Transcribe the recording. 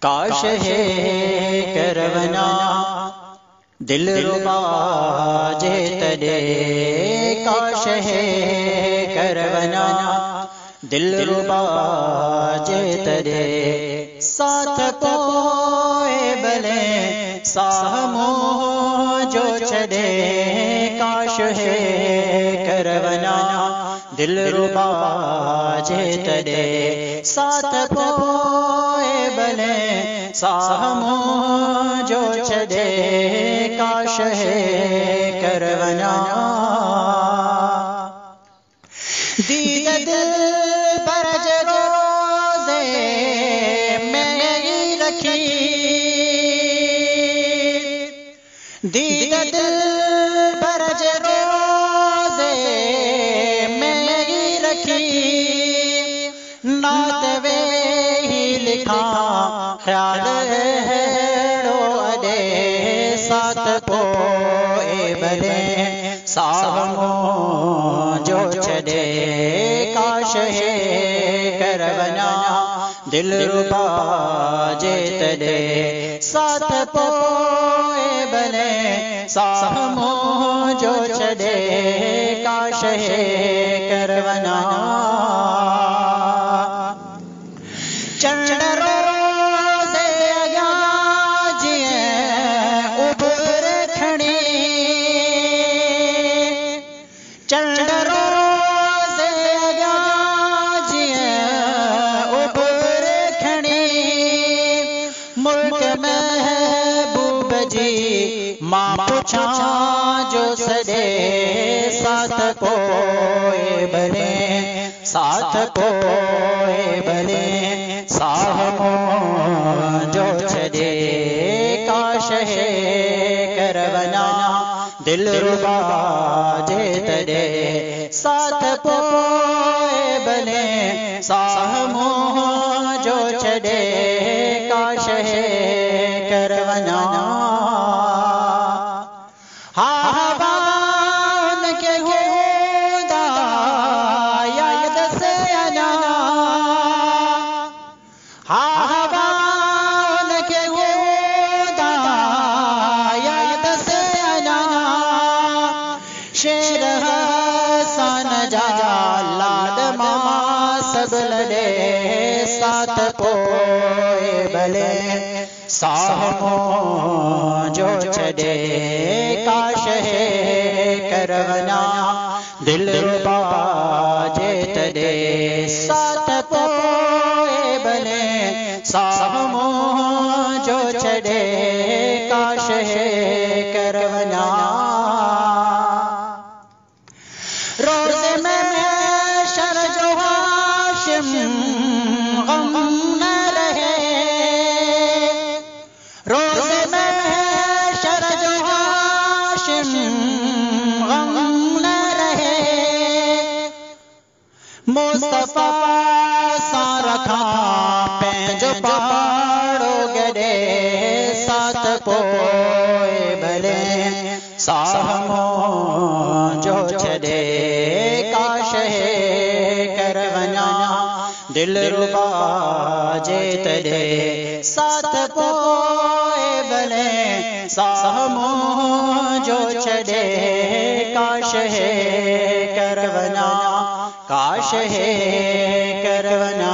काश है करवना दिल रुबा जे तड़े, काश है करवना दिल रुबा जे तड़े, साथ कोई भले सामो जो छड़े, काश है करवना दिल रुबा जे तड़े, साथ कोई भले सामो जो छड़े, काश है करवना। दीद दिल पर रोज़े मैं रखी, दीद दिल पर रोज़े मैं रखी, नात वे ही लिखा ख्याल हेड़ो अडे, साथ कोई भले सामो जो छड़े, काश है करवना दिल रुबा जे तड़े, साथ कोई भले सामो जो छड़े, काश है करवना। मां पूछा जो सदे, साथ कोई भले साथ कोई भले सामो जो छड़े, काश है करवना दिल रुबा जे तड़े, साथ कोई भले सामो जो छड़े, काश है करवना। साथ कोई भले सामो जो छड़े, काश है करवना दिल रुबा जे तड़े, साथ कोई भले सामो जो छड़े, काश है करवना। रोज़ में शर जो हाशिम गम न रहे, रोज़ में शर जो हाशिम गम न रहे, मुस्तफा सा रखा पैंज पाड़ो गड़े, साथ कोई भले सामो जो छड़े, काश है करवना दिल रुबा जे तड़े, साथ कोई भले सामो जो छड़े, काश है करवना, काश है करवना।